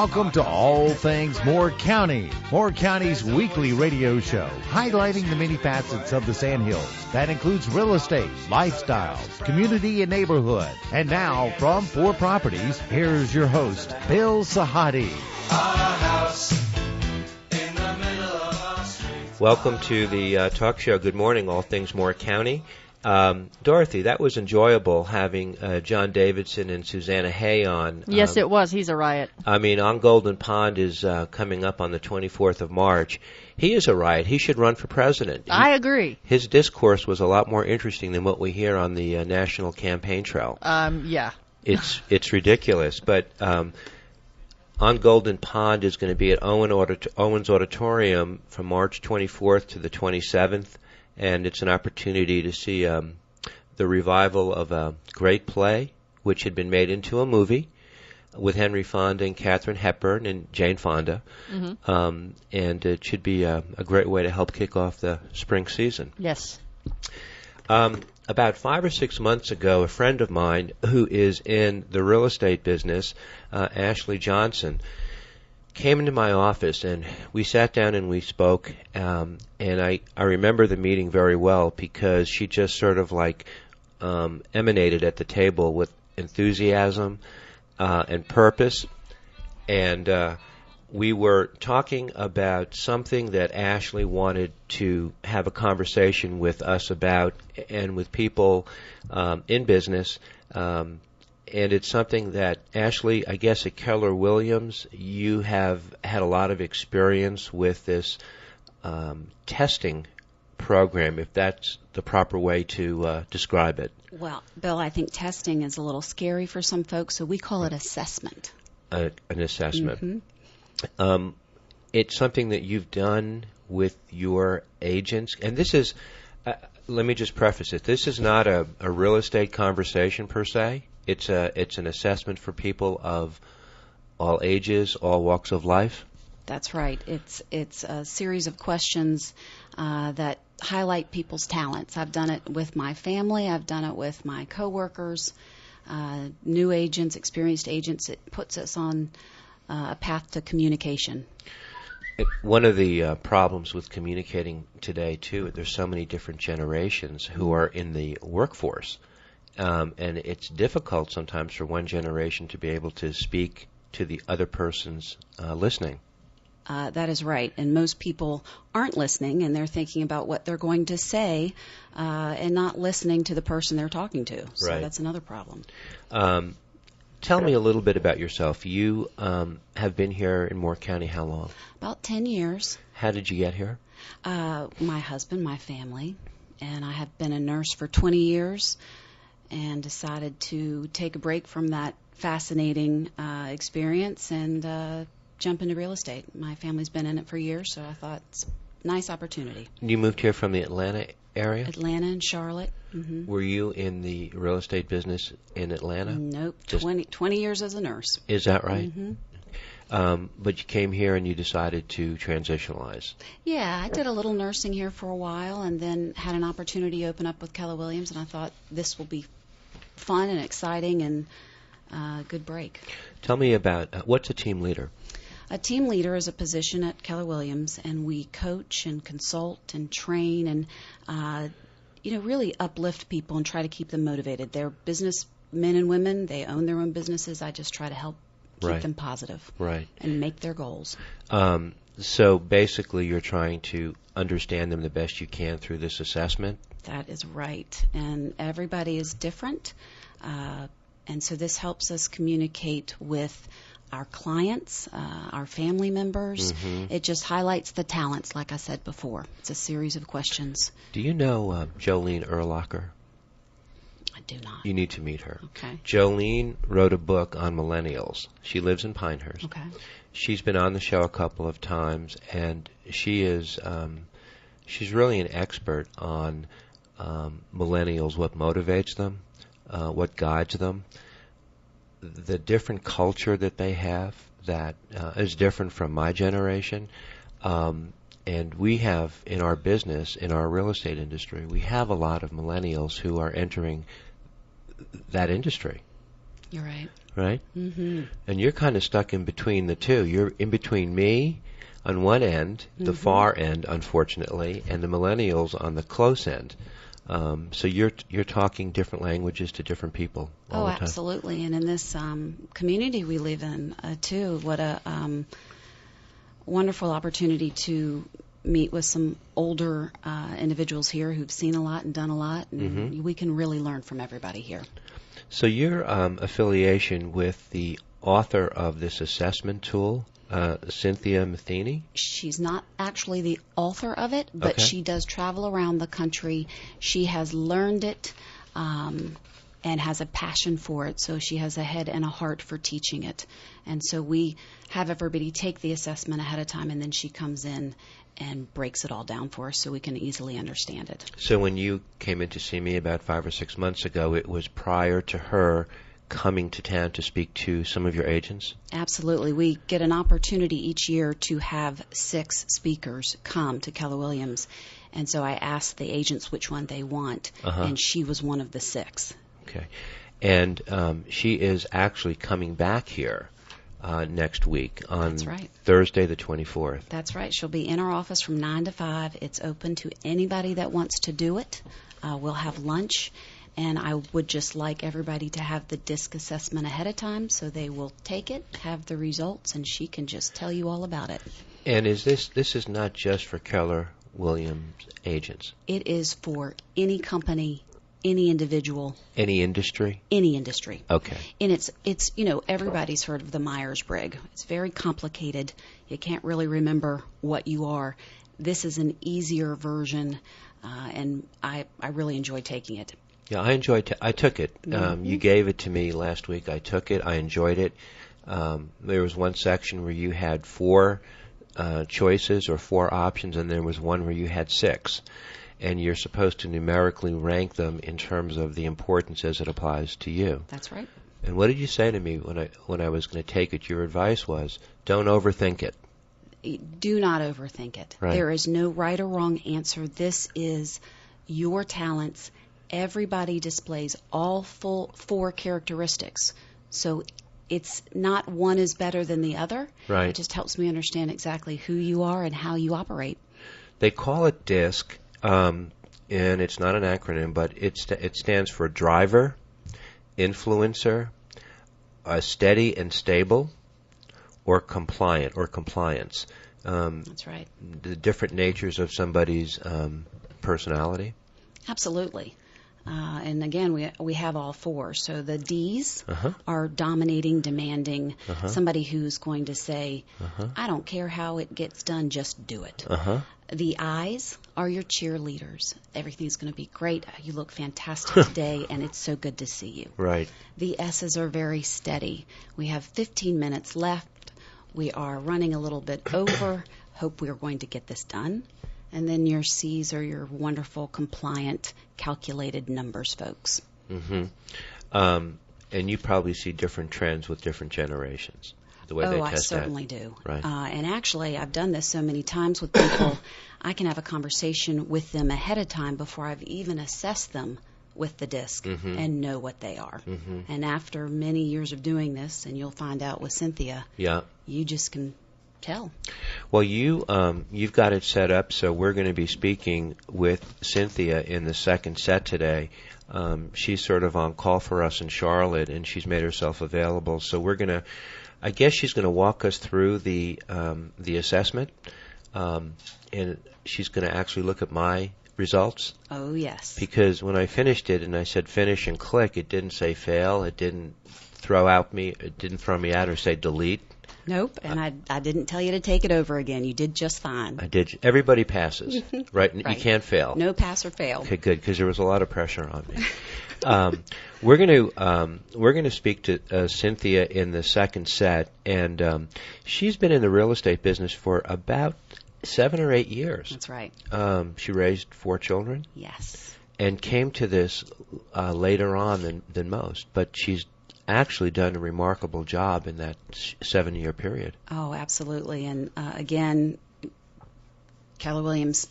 Welcome to All Things Moore County, Moore County's weekly radio show, highlighting the many facets of the Sandhills. That includes real estate, lifestyles, community, and neighborhood. And now, from 4 Properties, here's your host, Bill Sahadi. Welcome to the talk show. Good morning, All Things Moore County. Dorothy, that was enjoyable having John Davidson and Susanna Hay on. Yes, it was. He's a riot. I mean, On Golden Pond is coming up on the 24th of March. He is a riot. He should run for president. I agree. His discourse was a lot more interesting than what we hear on the national campaign trail. Yeah. It's ridiculous. But On Golden Pond is going to be at Owens Auditorium from March 24th to the 27th. And it's an opportunity to see the revival of a great play, which had been made into a movie with Henry Fonda and Katharine Hepburn and Jane Fonda. Mm-hmm. And it should be a great way to help kick off the spring season. Yes. About 5 or 6 months ago, a friend of mine who is in the real estate business, Ashley Johnson, came into my office, and we sat down and we spoke, and I remember the meeting very well because she just sort of like emanated at the table with enthusiasm and purpose, and we were talking about something that Ashley wanted to have a conversation with us about and with people in business. And it's something that, Ashley, I guess at Keller Williams, you have had a lot of experience with this testing program, if that's the proper way to describe it. Well, Bill, I think testing is a little scary for some folks, so we call it assessment. An assessment. Mm-hmm. It's something that you've done with your agents, and this is, let me just preface it, this is not a real estate conversation per se. It's an assessment for people of all ages, all walks of life. That's right. It's a series of questions that highlight people's talents. I've done it with my family. I've done it with my coworkers, new agents, experienced agents. It puts us on a path to communication. One of the problems with communicating today, too, there's so many different generations who are in the workforce. And it's difficult sometimes for one generation to be able to speak to the other person's listening. That is right. And most people aren't listening, and they're thinking about what they're going to say and not listening to the person they're talking to. So right. That's another problem. Tell me a little bit about yourself. You have been here in Moore County how long? About 10 years. How did you get here? My husband, my family, and I have been a nurse for 20 years. And decided to take a break from that fascinating experience and jump into real estate. My family's been in it for years, so I thought it's a nice opportunity. You moved here from the Atlanta area? Atlanta and Charlotte. Mm-hmm. Were you in the real estate business in Atlanta? Nope, 20 years as a nurse. Is that right? Mm-hmm. But you came here and you decided to transitionalize. Yeah, I did a little nursing here for a while and then had an opportunity open up with Keller Williams, and I thought this will be fun and exciting and a good break. Tell me about, what's a team leader? A team leader is a position at Keller Williams, and we coach and consult and train and really uplift people and try to keep them motivated. They're businessmen and women. They own their own businesses. I just try to help keep them positive and make their goals. So basically you're trying to understand them the best you can through this assessment? That is right. And everybody is different. And so this helps us communicate with our clients, our family members. Mm-hmm. It just highlights the talents, like I said before. It's a series of questions. Do you know Jolene Erlacher? I do not. You need to meet her. Okay. Jolene wrote a book on millennials. She lives in Pinehurst. Okay. She's been on the show a couple of times, and she is she's really an expert on millennials, what motivates them, what guides them, the different culture that they have that is different from my generation. And we have in our business, in our real estate industry, we have a lot of millennials who are entering that industry. You're right. Right? Mm-hmm. And you're kind of stuck in between the two. You're in between me on one end, the far end, unfortunately, and the millennials on the close end. So you're talking different languages to different people all the time. Absolutely. And in this community we live in, too, what a wonderful opportunity to meet with some older individuals here who've seen a lot and done a lot, and we can really learn from everybody here. So your affiliation with the author of this assessment tool, Cynthia Matheny? She's not actually the author of it, but she does travel around the country. She has learned it and has a passion for it, so she has a head and a heart for teaching it. And so we have everybody take the assessment ahead of time, and then she comes in and breaks it all down for us so we can easily understand it. So when you came in to see me about 5 or 6 months ago, it was prior to her coming to town to speak to some of your agents? Absolutely. We get an opportunity each year to have 6 speakers come to Keller Williams, and so I asked the agents which one they want, and she was one of the 6. Okay. And she is actually coming back here next week on Thursday the 24th. That's right. She'll be in our office from 9 to 5. It's open to anybody that wants to do it. We'll have lunch, and I would just like everybody to have the DISC assessment ahead of time so they will take it, have the results, and she can just tell you all about it. And is this is not just for Keller Williams agents? It is for any company, any individual. Any industry? Any industry. Okay. And it's everybody's heard of the Myers-Briggs. It's very complicated. You can't really remember what you are. This is an easier version, and I really enjoy taking it. Yeah, I took it. You gave it to me last week. I took it. I enjoyed it. There was one section where you had 4 choices or 4 options, and there was one where you had 6. And you're supposed to numerically rank them in terms of the importance as it applies to you. That's right. And what did you say to me when I was going to take it? Your advice was, don't overthink it. Do not overthink it. Right. There is no right or wrong answer. This is your talents. Everybody displays all 4 characteristics. So it's not one is better than the other. Right. It just helps me understand exactly who you are and how you operate. They call it DISC. And it's not an acronym, but it stands for driver, influencer, steady and stable, or compliant or compliance. That's right. The different natures of somebody's personality. Absolutely. And again, we have all 4. So the D's are dominating, demanding, somebody who's going to say, I don't care how it gets done, just do it. The I's are your cheerleaders. Everything's going to be great. You look fantastic today, and it's so good to see you. Right. The S's are very steady. We have 15 minutes left. We are running a little bit over. Hope we are going to get this done. And then your C's are your wonderful, compliant, calculated numbers folks. And you probably see different trends with different generations. The way they test I certainly that. do. Right. And actually, I've done this so many times with people, I can have a conversation with them ahead of time before I've even assessed them with the DISC and know what they are. And after many years of doing this, and you'll find out with Cynthia, you just can tell. Well, you've got it set up, so we're going to be speaking with Cynthia in the second set today. She's sort of on call for us in Charlotte, and she's made herself available. So I guess she's going to walk us through the assessment, and she's going to actually look at my results. Oh, yes. Because when I finished it and I said finish and click, it didn't say fail. It didn't throw me out or say delete. Nope, and I didn't tell you to take it over again. You did just fine. I did. Everybody passes, right? You can't fail. No pass or fail. Okay, good, because there was a lot of pressure on me. We're going to speak to Cynthia in the second set, and she's been in the real estate business for about 7 or 8 years. That's right. She raised 4 children. Yes. And came to this later on than most, but she's actually done a remarkable job in that 7-year period. Oh, absolutely. And again, Keller Williams,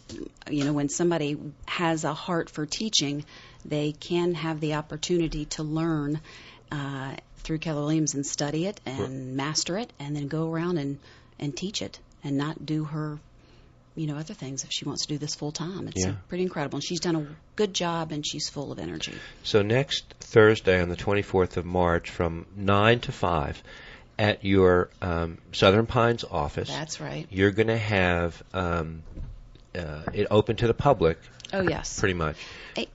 when somebody has a heart for teaching, they can have the opportunity to learn through Keller Williams and study it and master it, and then go around and teach it, and not do her, other things if she wants to do this full time. It's pretty incredible. And she's done a good job, and she's full of energy. So next Thursday on the 24th of March from 9 to 5 at your Southern Pines office. That's right. You're going to have it open to the public. Oh, yes. Pretty much.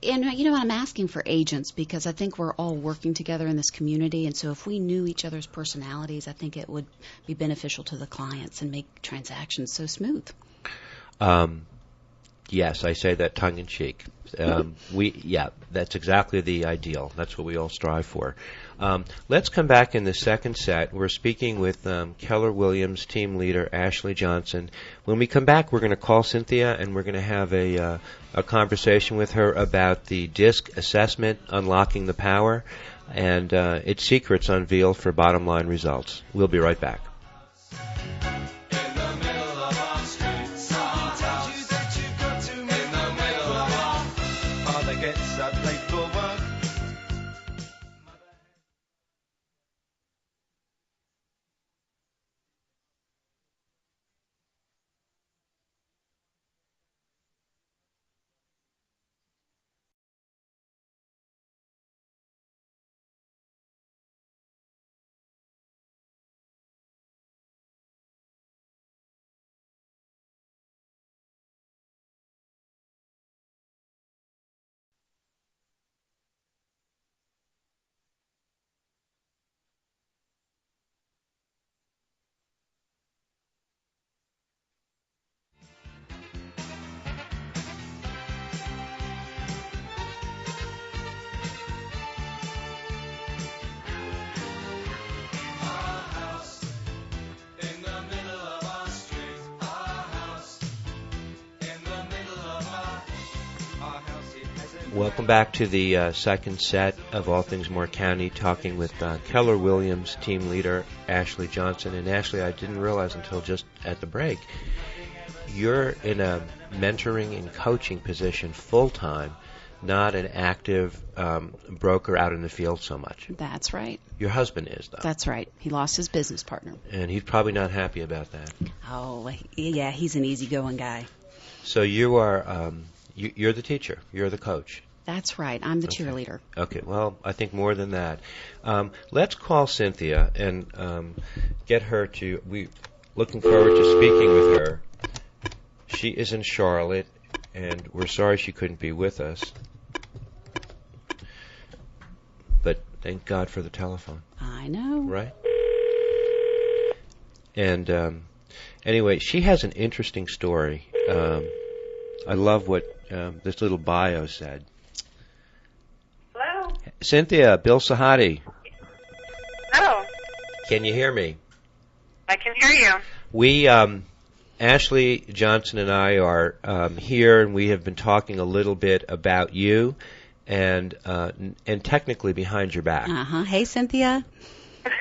And, I'm asking for agents because I think we're all working together in this community. And so if we knew each other's personalities, I think it would be beneficial to the clients and make transactions so smooth. Yes, I say that tongue in cheek. That's exactly the ideal. That's what we all strive for. Let's come back in the second set. We're speaking with Keller Williams team leader Ashley Johnson. When we come back, we're going to call Cynthia and we're going to have a conversation with her about the DISC assessment, unlocking the power, and its secrets unveiled for bottom line results. We'll be right back. Welcome back to the second set of All Things Moore County, talking with Keller Williams team leader Ashley Johnson. And Ashley, I didn't realize until just at the break, you're in a mentoring and coaching position full-time, not an active broker out in the field so much. That's right. Your husband is, though. That's right. He lost his business partner. And he's probably not happy about that. Oh, yeah, he's an easygoing guy. So you are, you're the teacher. You're the coach. That's right. I'm the cheerleader. Okay. Well, I think more than that. Let's call Cynthia and get her to. We looking forward to speaking with her. She is in Charlotte, and we're sorry she couldn't be with us. But thank God for the telephone. I know. Right? And anyway, she has an interesting story. I love what this little bio said. Hello? Cynthia, Bill Sahadi. Oh, Can you hear me? I can hear you. We, Ashley Johnson and I are here, and we have been talking a little bit about you, and technically behind your back. Hey, Cynthia.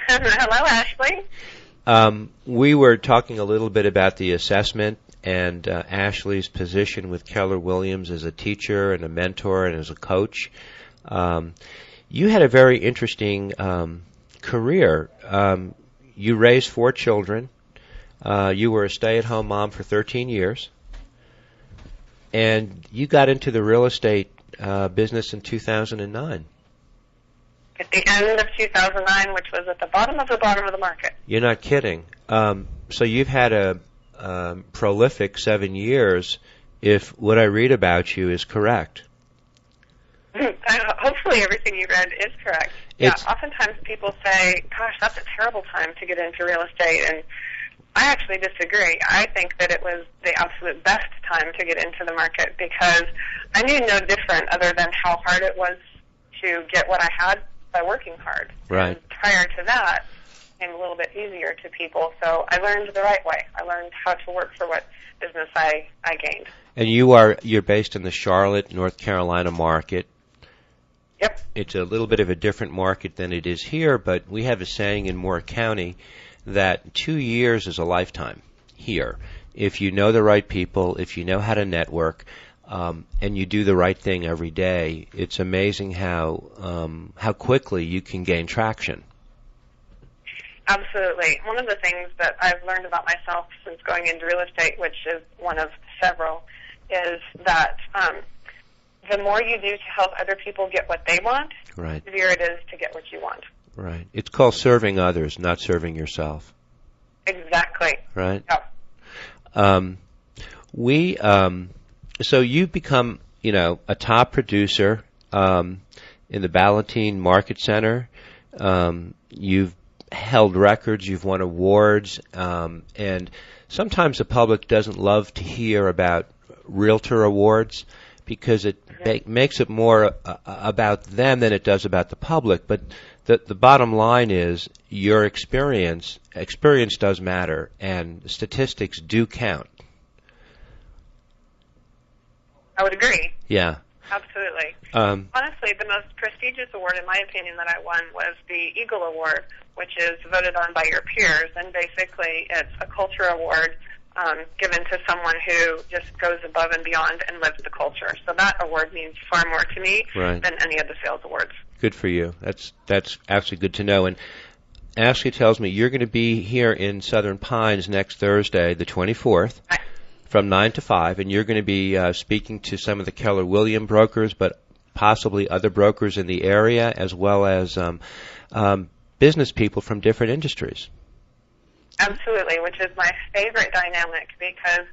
Hello, Ashley. We were talking a little bit about the assessment and Ashley's position with Keller Williams as a teacher and a mentor and as a coach. You had a very interesting career. You raised 4 children. You were a stay-at-home mom for 13 years. And you got into the real estate business in 2009. At the end of 2009, which was at the bottom of the market. You're not kidding. So you've had a prolific 7 years, if what I read about you is correct. Hopefully everything you read is correct. Oftentimes people say, gosh, that's a terrible time to get into real estate, and I actually disagree. I think that it was the absolute best time to get into the market because I knew no different other than how hard it was to get what I had by working hard. Right. And prior to that, it came a little bit easier to people, so I learned the right way. I learned how to work for what business I gained. And you're based in the Charlotte, North Carolina market. Yep. It's a little bit of a different market than it is here, but we have a saying in Moore County that 2 years is a lifetime here. If you know the right people, if you know how to network, and you do the right thing every day, it's amazing how quickly you can gain traction. Absolutely. One of the things that I've learned about myself since going into real estate, which is one of several, is that the more you do to help other people get what they want, right, the easier it is to get what you want. Right. It's called serving others, not serving yourself. Exactly. Right. Yeah. So you've become, a top producer in the Ballantine Market Center. You've held records, you've won awards, and sometimes the public doesn't love to hear about realtor awards because it makes it more about them than it does about the public. But the bottom line is your experience does matter, and statistics do count. I would agree. Yeah. Absolutely. Honestly, the most prestigious award, in my opinion, that I won was the Eagle Award, which is voted on by your peers, and basically it's a culture award given to someone who just goes above and beyond and lives the culture. So that award means far more to me than any of the sales awards. Good for you. That's actually good to know. And Ashley tells me you're going to be here in Southern Pines next Thursday, the 24th. From 9 to 5, and you're going to be speaking to some of the Keller Williams brokers, but possibly other brokers in the area, as well as business people from different industries. Absolutely, which is my favorite dynamic, because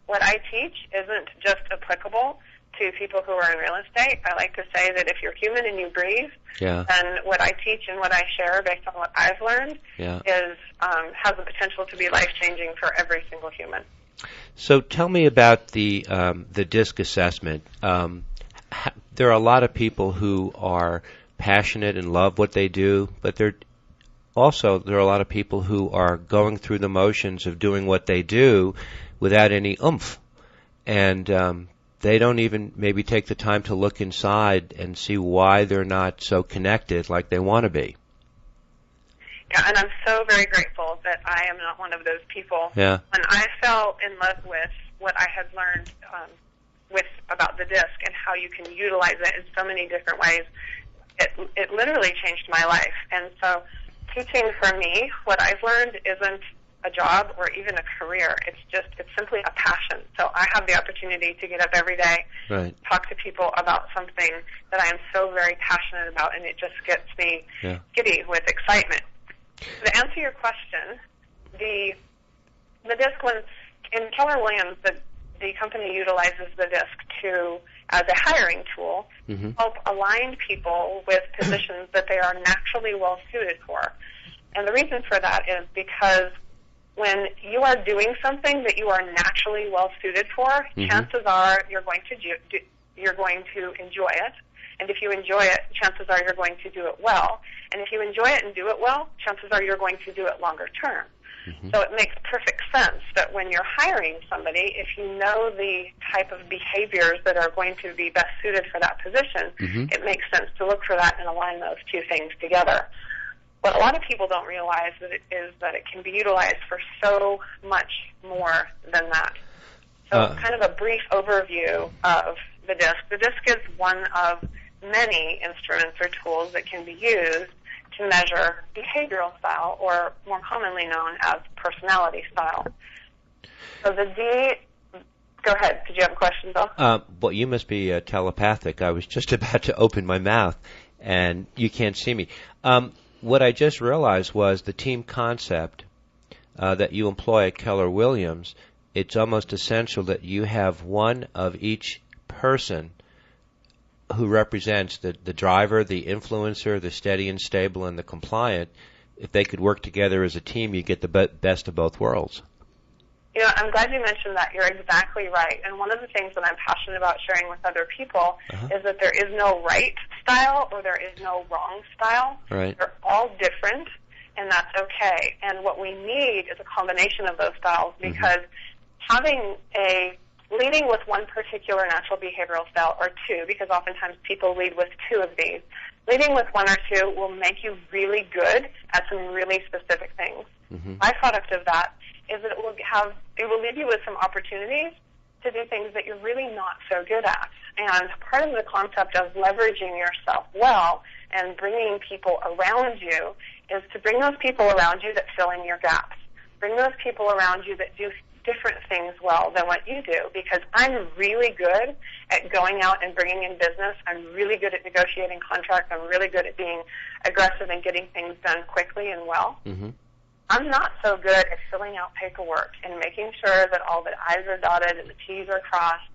what I teach isn't just applicable to people who are in real estate. I like to say that if you're human and you breathe, then what I teach and what I share based on what I've learned is has the potential to be life-changing for every single human. So tell me about the DISC assessment. There are a lot of people who are passionate and love what they do, but there are a lot of people who are going through the motions of doing what they do without any oomph, and they don't even maybe take the time to look inside and see why they're not so connected like they want to be. Yeah, and I'm so very grateful that I am not one of those people. Yeah. When I fell in love with what I had learned about the DISC and how you can utilize it in so many different ways, it literally changed my life. And so teaching for me, what I've learned isn't a job or even a career. It's simply a passion. So I have the opportunity to get up every day, talk to people about something that I am so very passionate about, and it just gets me giddy with excitement. To answer your question, the DISC, when in Keller Williams, the company utilizes the DISC as a hiring tool, help align people with positions that they are naturally well suited for. And the reason for that is because when you are doing something that you are naturally well suited for, chances are you're going to enjoy it. And if you enjoy it, chances are you're going to do it well. And if you enjoy it and do it well, chances are you're going to do it longer term. So it makes perfect sense that when you're hiring somebody, if you know the type of behaviors that are going to be best suited for that position, it makes sense to look for that and align those two things together. What a lot of people don't realize is that it can be utilized for so much more than that. So kind of a brief overview of the DISC. The DISC is one of many instruments or tools that can be used to measure behavioral style, or more commonly known as personality style. So the D, go ahead. Did you have a question, Bill? Well, you must be telepathic. I was just about to open my mouth, and you can't see me. What I just realized was the team concept that you employ at Keller Williams, it's almost essential that you have one of each person who represents the driver, the influencer, the steady and stable, and the compliant. If they could work together as a team, you get the best of both worlds. You know, I'm glad you mentioned that. You're exactly right. And one of the things that I'm passionate about sharing with other people is that there is no right style or there is no wrong style. They're all different, and that's okay. And what we need is a combination of those styles, because leading with one particular natural behavioral style or two, because oftentimes people lead with two of these, leading with one or two will make you really good at some really specific things. Byproduct of that is that it will leave you with some opportunities to do things that you're really not so good at. And part of the concept of leveraging yourself well and bringing people around you is to bring those people around you that fill in your gaps. Bring those people around you that do different things well than what you do, because I'm really good at going out and bringing in business. I'm really good at negotiating contracts. I'm really good at being aggressive and getting things done quickly and well. Mm-hmm. I'm not so good at filling out paperwork and making sure that all the I's are dotted and the T's are crossed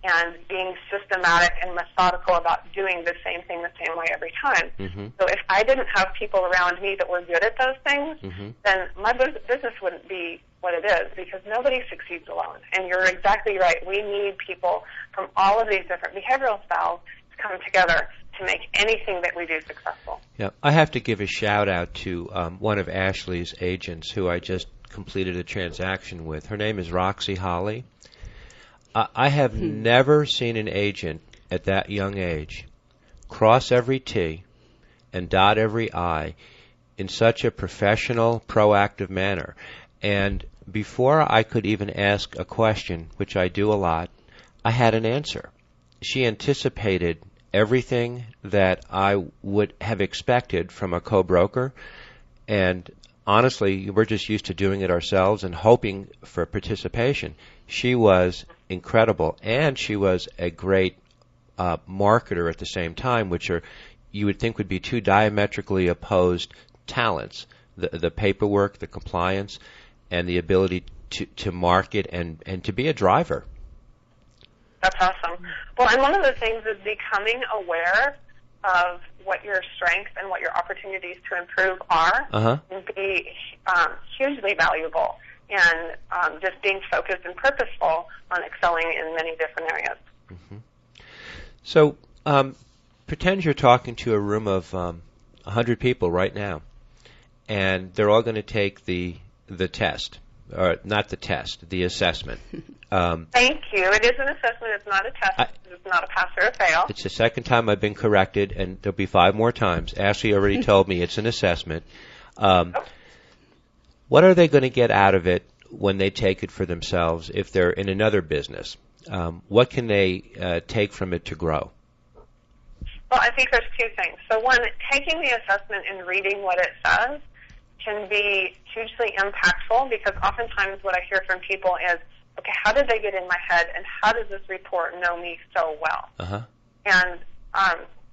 and being systematic and methodical about doing the same thing the same way every time. Mm-hmm. So if I didn't have people around me that were good at those things, mm-hmm. then my business wouldn't be what it is, because nobody succeeds alone. And you're exactly right. We need people from all of these different behavioral styles to come together to make anything that we do successful. Yeah, I have to give a shout out to one of Ashley's agents who I just completed a transaction with. Her name is Roxy Holly. I have never seen an agent at that young age cross every T and dot every I in such a professional, proactive manner. And before I could even ask a question, which I do a lot, I had an answer. She anticipated everything that I would have expected from a co-broker, and honestly, we're just used to doing it ourselves and hoping for participation. She was incredible, and she was a great marketer at the same time, which are, you would think, would be two diametrically opposed talents: the paperwork, the compliance, and the ability to market and to be a driver. That's awesome. Well, and one of the things is becoming aware of what your strengths and what your opportunities to improve are, and be hugely valuable, and just being focused and purposeful on excelling in many different areas. Mm-hmm. So pretend you're talking to a room of 100 people right now, and they're all going to take the test. Or not the test, the assessment. Thank you. It is an assessment. It's not a test. It's not a pass or a fail. It's the second time I've been corrected, and there'll be 5 more times. Ashley already told me it's an assessment. What are they going to get out of it when they take it for themselves if they're in another business? What can they take from it to grow? Well, I think there's 2 things. So one, taking the assessment and reading what it says can be hugely impactful, because oftentimes what I hear from people is, okay, how did they get in my head, and how does this report know me so well? And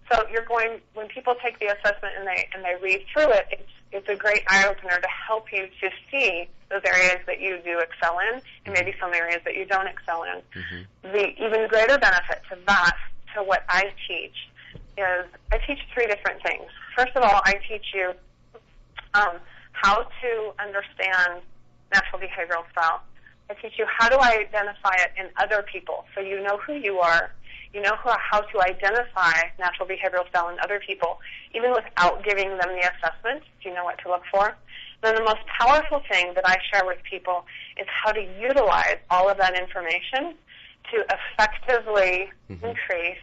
so you're going, when people take the assessment and they read through it, it's a great eye-opener to help you to see those areas that you do excel in and maybe some areas that you don't excel in. Mm-hmm. The even greater benefit to that, to what I teach, is I teach 3 different things. First of all, I teach you how to understand natural behavioral style. I teach you how to identify it in other people, so you know who you are, you know how to identify natural behavioral style in other people, even without giving them the assessment. You know what to look for. Then the most powerful thing that I share with people is how to utilize all of that information to effectively increase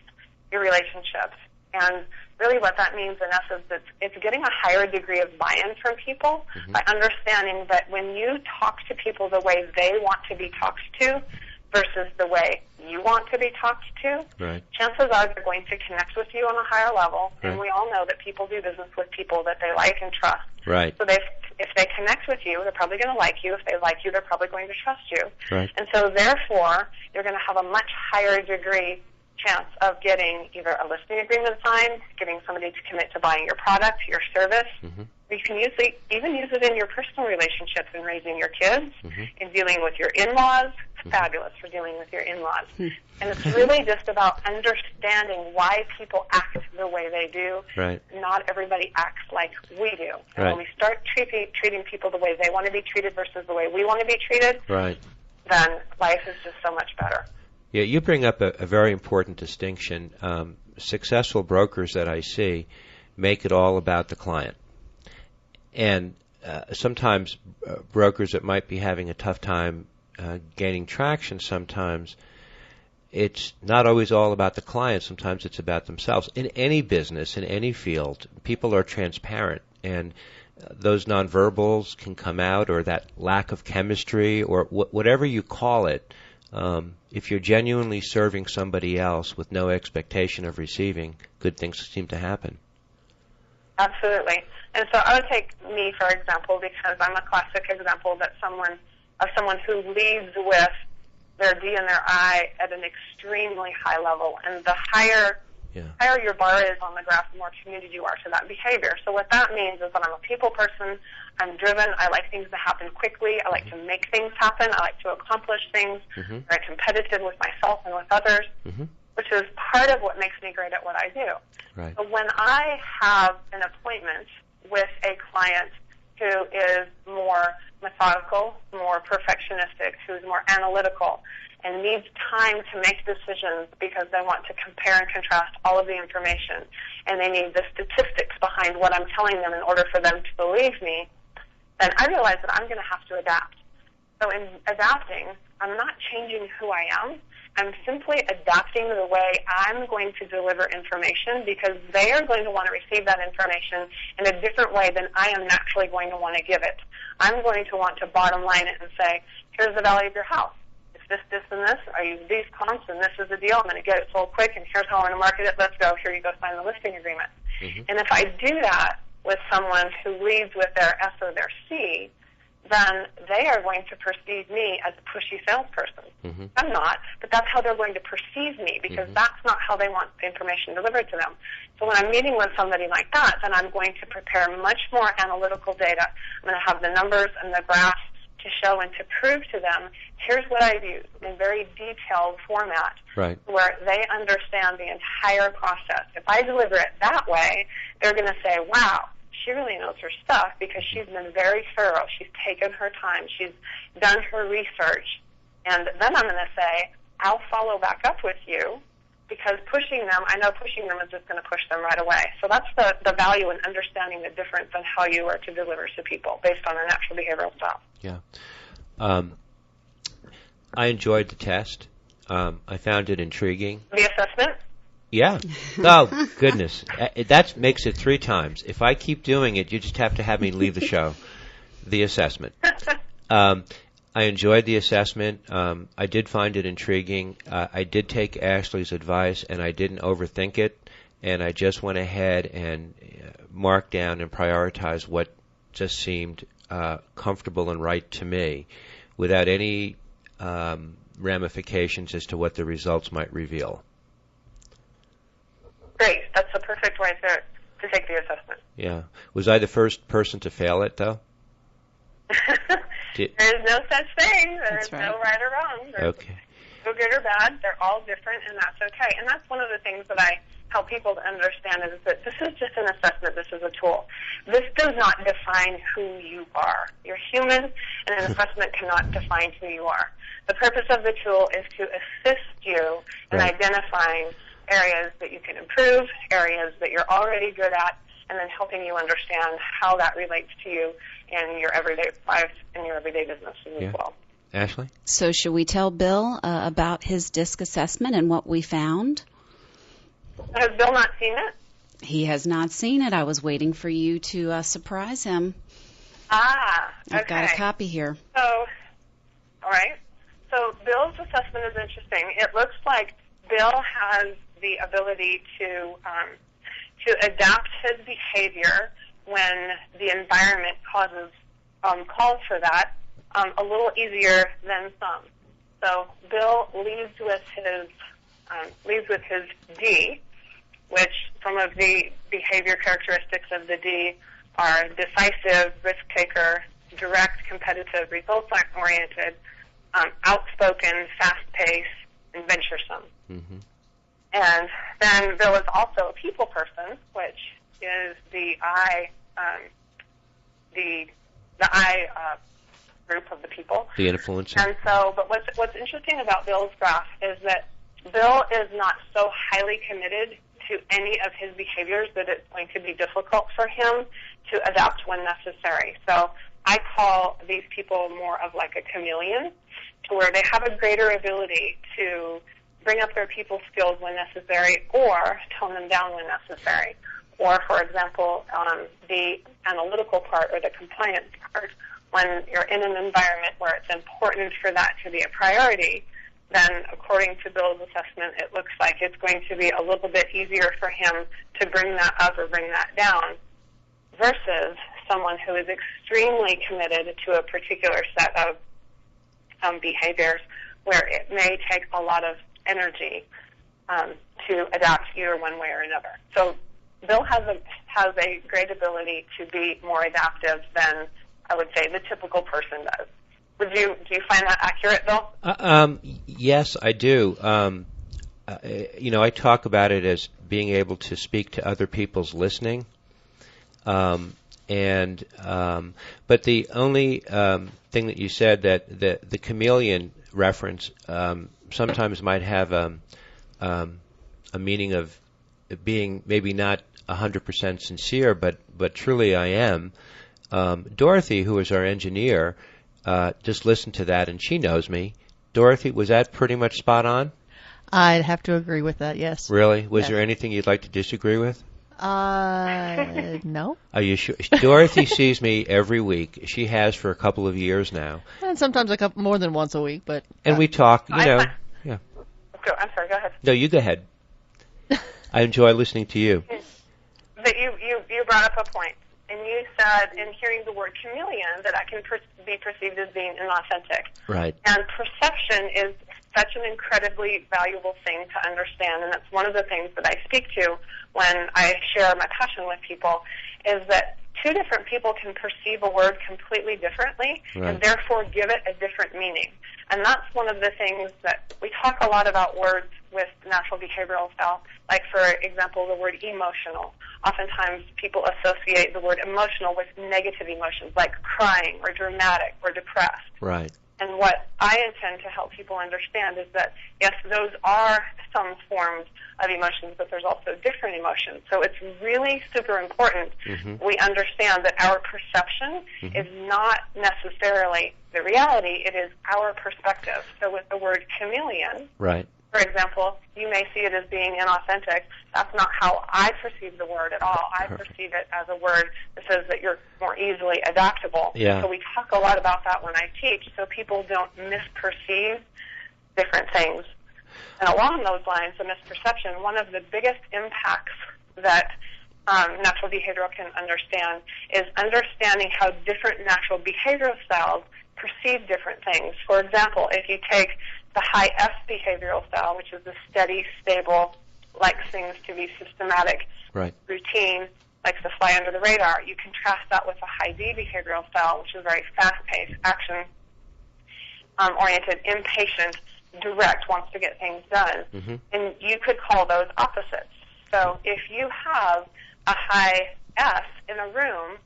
your relationships. And really what that means in essence is it's getting a higher degree of buy-in from people by understanding that when you talk to people the way they want to be talked to versus the way you want to be talked to, chances are they're going to connect with you on a higher level. And we all know that people do business with people that they like and trust. So if they connect with you, they're probably going to like you. If they like you, they're probably going to trust you. And so therefore, you're going to have a much higher degree chance of getting either a listing agreement signed, getting somebody to commit to buying your product, your service. You can even use it in your personal relationships in raising your kids, in dealing with your in-laws. It's fabulous for dealing with your in-laws. And it's really just about understanding why people act the way they do. Not everybody acts like we do. And when we start treating people the way they want to be treated versus the way we want to be treated, then life is just so much better. Yeah, you bring up a very important distinction. Successful brokers that I see make it all about the client. And sometimes brokers that might be having a tough time gaining traction, sometimes it's not always all about the client. Sometimes it's about themselves. In any business, in any field, people are transparent, and those nonverbals can come out, or that lack of chemistry, or whatever you call it. if you're genuinely serving somebody else with no expectation of receiving, good things seem to happen. Absolutely. And so I would take me, for example, because I'm a classic example that someone who leads with their D and their I at an extremely high level. And the higher your bar is on the graph, the more committed you are to that behavior. So what that means is that I'm a people person, I'm driven, I like things to happen quickly, I like to make things happen, I like to accomplish things, very competitive with myself and with others, which is part of what makes me great at what I do. Right. So when I have an appointment with a client who is more methodical, more perfectionistic, who's more analytical, and needs time to make decisions because they want to compare and contrast all of the information, and they need the statistics behind what I'm telling them in order for them to believe me, then I realize that I'm going to have to adapt. So in adapting, I'm not changing who I am. I'm simply adapting the way I'm going to deliver information because they are going to want to receive that information in a different way than I am naturally going to want to give it. I'm going to want to bottom line it and say, here's the value of your house. It's this, this, and this. I use these comps, and this is the deal. I'm going to get it sold quick, and here's how I'm going to market it. Let's go. Here you go. Sign the listing agreement. And if I do that with someone who leads with their S or their C, then they are going to perceive me as a pushy salesperson. I'm not, but that's how they're going to perceive me because that's not how they want the information delivered to them. So when I'm meeting with somebody like that, then I'm going to prepare much more analytical data. I'm going to have the numbers and the graphs to show and to prove to them, here's what I've used in very detailed format where they understand the entire process. If I deliver it that way, they're going to say, wow, she really knows her stuff because she's been very thorough. She's taken her time. She's done her research. And then I'm going to say, I'll follow back up with you because I know pushing them is just going to push them right away. So that's the value in understanding the difference in how you are to deliver to people based on their natural behavioral style. Yeah. I enjoyed the test. I found it intriguing. The assessment? Yeah. Oh, goodness. That makes it 3 times. If I keep doing it, you just have to have me leave the show. The assessment. I enjoyed the assessment. I did find it intriguing. I did take Ashley's advice, and I didn't overthink it, and I just went ahead and marked down and prioritized what just seemed comfortable and right to me without any ramifications as to what the results might reveal. Great. That's the perfect way to take the assessment. Yeah. Was I the first person to fail it, though? There is no such thing. There's no right or wrong. There's no good or bad. They're all different, and that's okay. And that's one of the things that I help people to understand is that this is just an assessment. This is a tool. This does not define who you are. You're human, and an assessment cannot define who you are. The purpose of the tool is to assist you in identifying areas that you can improve, areas that you're already good at, and then helping you understand how that relates to you in your everyday life and your everyday business as well. Ashley? So should we tell Bill about his DISC assessment and what we found? Has Bill not seen it? He has not seen it. I was waiting for you to surprise him. I've got a copy here. So, all right. So Bill's assessment is interesting. It looks like Bill has the ability to adapt his behavior when the environment calls for that a little easier than some. So Bill leads with his D, which some of the behavior characteristics of the D are decisive, risk taker, direct, competitive, results-oriented, outspoken, fast-paced, and venturesome. And then Bill is also a people person, which is the I group of the people. The influencer. And so, but what's interesting about Bill's graph is that Bill is not so highly committed to any of his behaviors that it's going to be difficult for him to adapt when necessary. So I call these people more of like a chameleon, to where they have a greater ability to bring up their people skills when necessary or tone them down when necessary. Or, for example, the analytical part or the compliance part, when you're in an environment where it's important for that to be a priority, then according to Bill's assessment, it looks like it's going to be a little bit easier for him to bring that up or bring that down versus someone who is extremely committed to a particular set of behaviors where it may take a lot of energy to adapt either one way or another. So Bill has a great ability to be more adaptive than, I would say, the typical person does. Do you find that accurate, Bill? Yes, I do. I talk about it as being able to speak to other people's listening. But the only thing that you said, that the chameleon reference sometimes might have a meaning of being maybe not 100% sincere, but truly I am. Dorothy, who is our engineer, just listened to that, and she knows me. Dorothy, was that pretty much spot on? I'd have to agree with that, yes. Really? Was Yes. there anything you'd like to disagree with? No. Are you sure? Dorothy sees me every week. She has for a couple of years now. And sometimes more than once a week, but... And we talk, Yeah. I'm sorry, go ahead. No, you go ahead. I enjoy listening to you. But you brought up a point, and you said in hearing the word chameleon that can be perceived as being inauthentic. Right. And perception is such an incredibly valuable thing to understand, and that's one of the things that I speak to when I share my passion with people, is that two different people can perceive a word completely differently, Right. and therefore give it a different meaning. And that's one of the things that we talk a lot about words with natural behavioral style, like, for example, the word emotional. Oftentimes people associate the word emotional with negative emotions, like crying or dramatic or depressed. Right. And what I intend to help people understand is that, yes, those are some forms of emotions, but there's also different emotions. So it's really super important we understand that our perception is not necessarily the reality. It is our perspective. So with the word chameleon, Right. for example, you may see it as being inauthentic. That's not how I perceive the word at all. I perceive it as a word that says that you're more easily adaptable. Yeah. So we talk a lot about that when I teach, so people don't misperceive different things. And along those lines, the misperception, one of the biggest impacts that natural behavioral can understand is understanding how different natural behavioral styles perceive different things. For example, if you take the high S behavioral style, which is the steady, stable, likes things to be systematic, Right. routine, likes to fly under the radar, you contrast that with the high D behavioral style, which is very fast-paced, action-oriented, impatient, direct, wants to get things done. And you could call those opposites. So if you have a high S in a room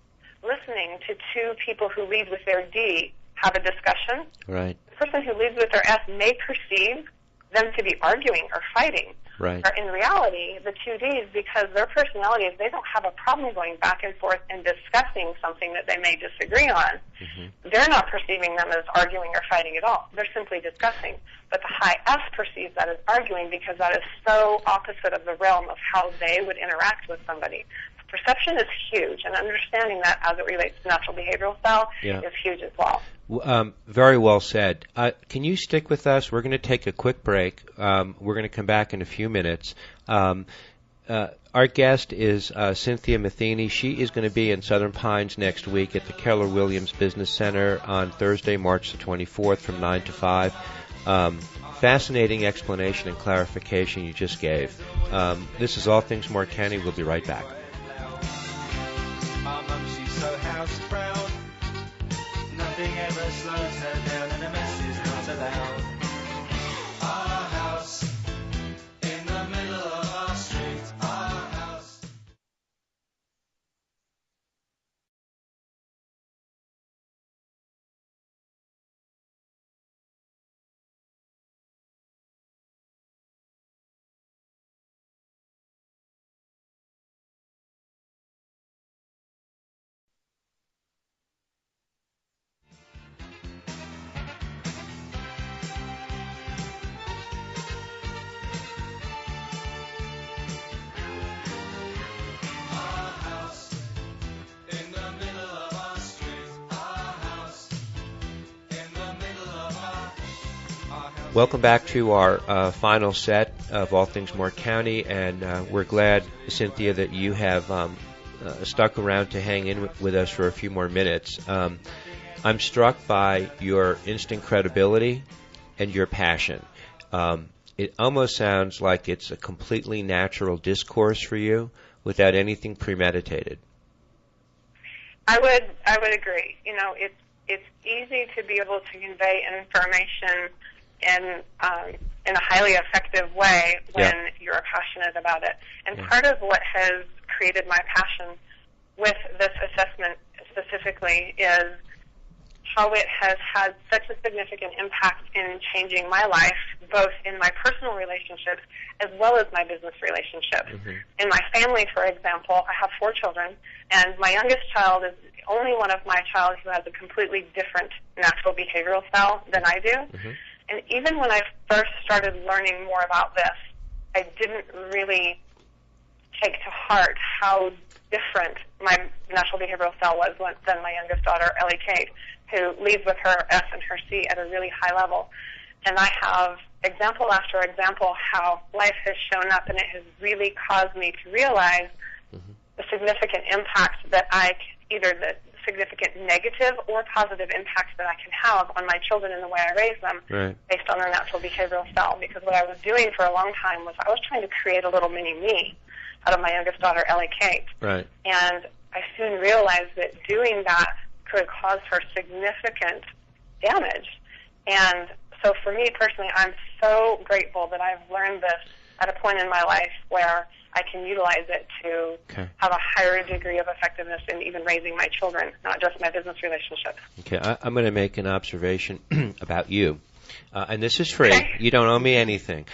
listening to two people who lead with their D have a discussion, Right. the person who leads with their S may perceive them to be arguing or fighting. Right. Or in reality, the two Ds, because their personalities, they don't have a problem going back and forth and discussing something that they may disagree on. They're not perceiving them as arguing or fighting at all. They're simply discussing. But the high S perceives that as arguing because that is so opposite of the realm of how they would interact with somebody. Perception is huge, and understanding that as it relates to natural behavioral style is huge as well. Very well said. Can you stick with us? We're going to take a quick break. We're going to come back in a few minutes. Our guest is Cynthia Matheny. She is going to be in Southern Pines next week at the Keller Williams Business Center on Thursday, March the 24th from 9 to 5. Fascinating explanation and clarification you just gave. This is All Things More County. We'll be right back. Our mum, she's so house proud. Nothing ever slows her down, and a mess is not allowed. Our house in the middle of our street. Our house. Welcome back to our final set of All Things Moore County, and we're glad, Cynthia, that you have stuck around to hang in with us for a few more minutes. I'm struck by your instant credibility and your passion. It almost sounds like it's a completely natural discourse for you without anything premeditated. I would agree. You know, it's easy to be able to convey information in a highly effective way when you're passionate about it. And part of what has created my passion with this assessment specifically is how it has had such a significant impact in changing my life, both in my personal relationships as well as my business relationships. Mm-hmm. In my family, for example, I have 4 children, and my youngest child is the only one of my child who has a completely different natural behavioral style than I do. Mm-hmm. And even when I first started learning more about this, I didn't really take to heart how different my natural behavioral style was than my youngest daughter, Ellie Kate, who leads with her S and her C at a really high level. And I have example after example how life has shown up, and it has really caused me to realize the significant impact that either the significant negative or positive impacts that I can have on my children and the way I raise them based on their natural behavioral style. Because what I was doing for a long time was I was trying to create a little mini me out of my youngest daughter, Ellie Kate. Right. And I soon realized that doing that could cause her significant damage. And so for me personally, I'm so grateful that I've learned this at a point in my life where I can utilize it to have a higher degree of effectiveness in even raising my children, not just my business relationships. Okay, I'm going to make an observation about you. And this is free. Okay. You don't owe me anything.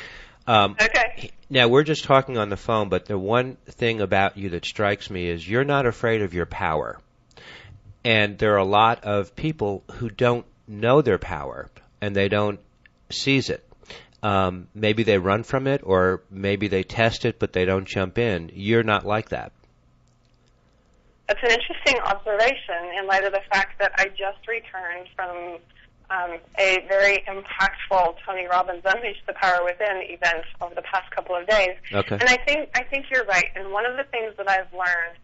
Okay. Now, we're just talking on the phone, but the one thing about you that strikes me is you're not afraid of your power. And there are a lot of people who don't know their power, and they don't seize it. Maybe they run from it, or maybe they test it, but they don't jump in. You're not like that. That's an interesting observation in light of the fact that I just returned from a very impactful Tony Robbins Unleash the Power Within event over the past couple of days. Okay. And I think you're right. And one of the things that I've learned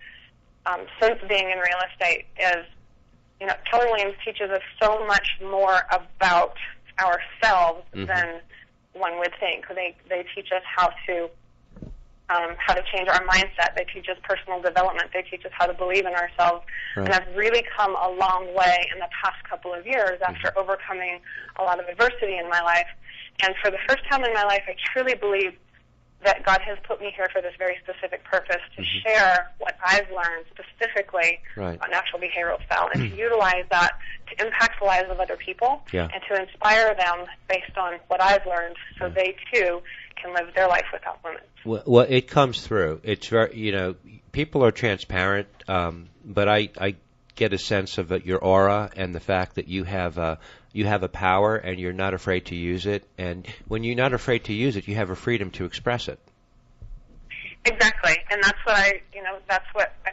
since being in real estate is, you know, Keller Williams teaches us so much more about ourselves than one would think. They teach us how to change our mindset. They teach us personal development. They teach us how to believe in ourselves. Right. And I've really come a long way in the past couple of years after overcoming a lot of adversity in my life. And for the first time in my life, I truly believe that God has put me here for this very specific purpose, to share what I've learned specifically on natural behavioral style, and to utilize that to impact the lives of other people and to inspire them based on what I've learned, so they too can live their life without limits. Well, it comes through. It's very, you know, people are transparent, but I get a sense of your aura and the fact that you have a power and you're not afraid to use it. And when you're not afraid to use it, you have a freedom to express it. Exactly, and that's what I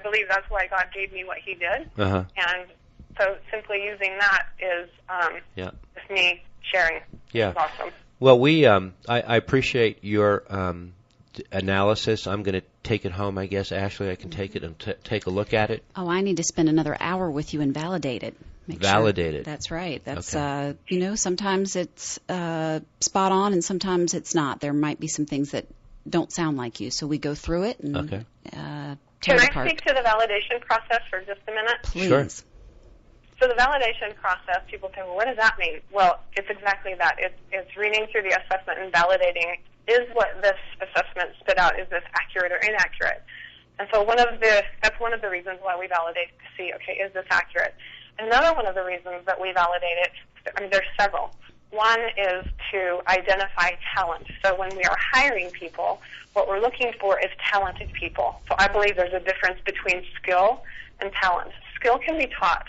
believe. That's why God gave me what He did, and so simply using that is just me sharing. Yeah, it's awesome. Well, I appreciate your analysis. I'm going to take it home, I guess. Ashley, I can take it and take a look at it. Oh, I need to spend another hour with you and validate it. Validate it. That's right. That's you know, sometimes it's spot on and sometimes it's not. There might be some things that don't sound like you, so we go through it and tear it apart. Can I speak to the validation process for just a minute? Please. Sure. So the validation process, people say, well, what does that mean? Well, it's exactly that. It's reading through the assessment and validating, is what this assessment spit out, is this accurate or inaccurate? And so that's one of the reasons why we validate, to see, okay, is this accurate? Another one of the reasons that we validate it, I mean, there's several. One is to identify talent. So when we are hiring people, what we're looking for is talented people. So I believe there's a difference between skill and talent. Skill can be taught.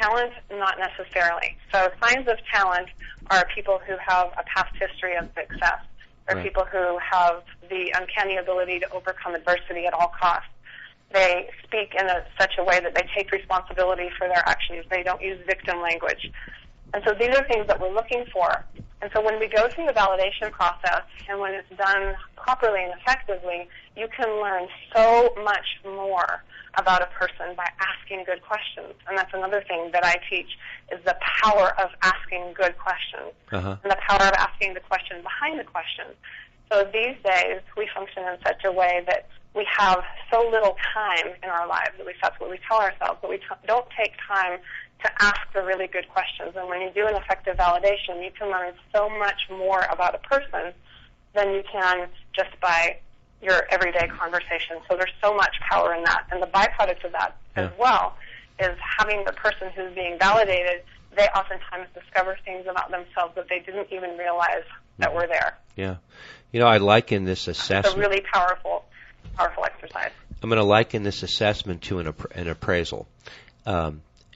Talent, not necessarily. So signs of talent are people who have a past history of success. They're people who have the uncanny ability to overcome adversity at all costs. They speak in such a way that they take responsibility for their actions. They don't use victim language. And so these are things that we're looking for. And so when we go through the validation process and when it's done properly and effectively, you can learn so much more about a person by asking good questions. And that's another thing that I teach is the power of asking good questions and the power of asking the question behind the question. So these days we function in such a way that we have so little time in our lives, at least that's what we tell ourselves, but we don't take time to ask the really good questions. And when you do an effective validation, you can learn so much more about a person than you can just by your everyday conversation. So there's so much power in that. And the byproduct of that as well is having the person who's being validated, they oftentimes discover things about themselves that they didn't even realize that were there. Yeah. You know, I liken this assessment. It's a really powerful exercise. I'm going to liken this assessment to an appraisal.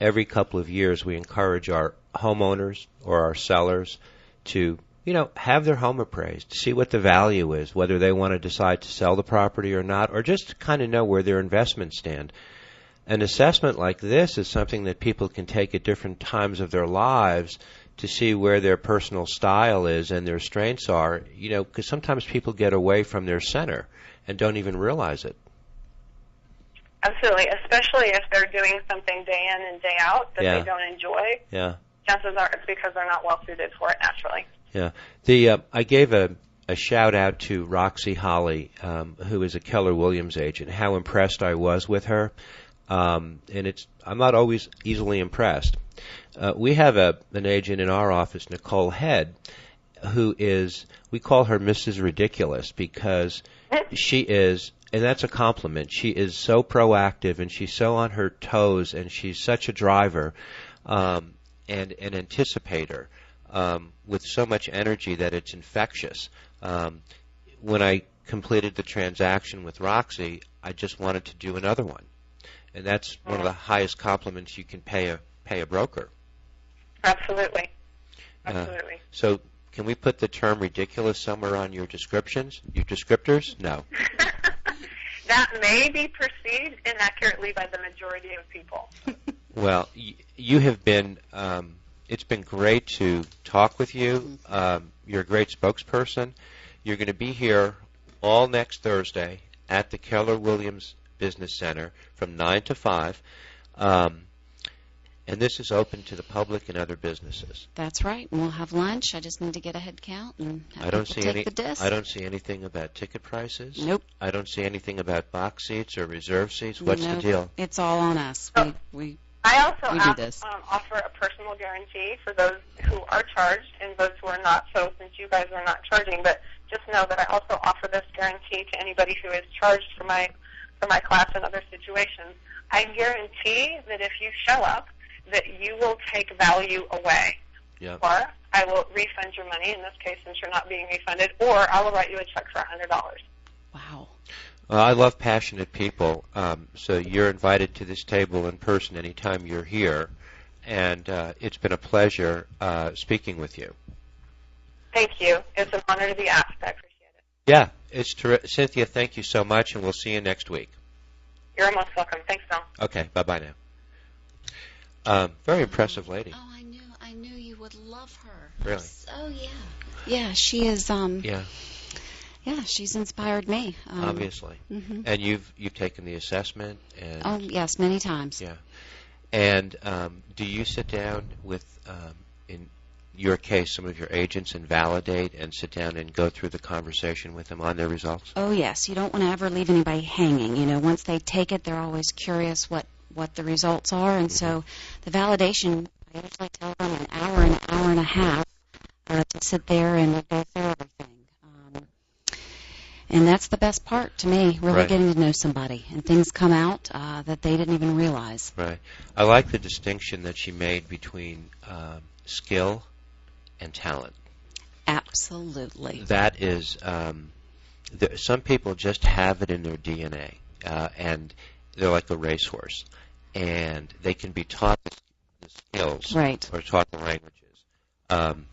Every couple of years, we encourage our homeowners or our sellers to, have their home appraised, see what the value is, whether they want to decide to sell the property or not, or just to kind of know where their investments stand. An assessment like this is something that people can take at different times of their lives to see where their personal style is and their strengths are, because sometimes people get away from their center and don't even realize it. Absolutely, especially if they're doing something day in and day out that they don't enjoy. Yeah. Chances are it's because they're not well suited for it naturally. Yeah. I gave a shout out to Roxy Holly, who is a Keller Williams agent, how impressed I was with her. And I'm not always easily impressed. We have an agent in our office, Nicole Head, who is, we call her Mrs. Ridiculous because she is, and that's a compliment, she is so proactive and she's so on her toes and she's such a driver and an anticipator with so much energy that it's infectious. When I completed the transaction with Roxy, I just wanted to do another one. And that's one of the highest compliments you can pay a broker. Absolutely. So can we put the term ridiculous somewhere on your descriptions, your descriptors? No. That may be perceived inaccurately by the majority of people. Well, you have been, it's been great to talk with you. You're a great spokesperson. You're going to be here all next Thursday at the Keller Williams Business Center from 9 to 5. And this is open to the public and other businesses. That's right. And we'll have lunch. I just need to get a head count and have people take the disc. I don't see anything about ticket prices. Nope. I don't see anything about box seats or reserve seats. What's the deal? It's all on us. We I also do this. Offer a personal guarantee for those who are charged and those who are not. So since you guys are not charging, but just know that I also offer this guarantee to anybody who is charged for my class and other situations. I guarantee that if you show up, that you will take value away. Yep. Or I will refund your money, in this case, since you're not being refunded, or I will write you a check for $100. Wow. Well, I love passionate people, so you're invited to this table in person anytime you're here, and it's been a pleasure speaking with you. Thank you. It's an honor to be asked. I appreciate it. Yeah, it's terrific. Cynthia, thank you so much, and we'll see you next week. You're most welcome. Thanks, Bill. Okay, bye-bye now. Very impressive lady. Oh, I knew you would love her. Really? Oh, yeah. Yeah, she is, Yeah, she's inspired me. obviously. Mm-hmm. And you've taken the assessment? And Oh, yes, many times. yeah. And do you sit down with, in your case, some of your agents and validate and sit down and go through the conversation with them on their results? Oh, yes. You don't want to ever leave anybody hanging. Once they take it, they're always curious what the results are. And so the validation, I usually tell them an hour and a half to sit there and go through everything. And that's the best part to me, really Right. getting to know somebody. And things come out that they didn't even realize. Right. I like the distinction that she made between skill and talent. Absolutely. That is, some people just have it in their DNA, and they're like a racehorse, and they can be taught the skills Right. or taught the languages.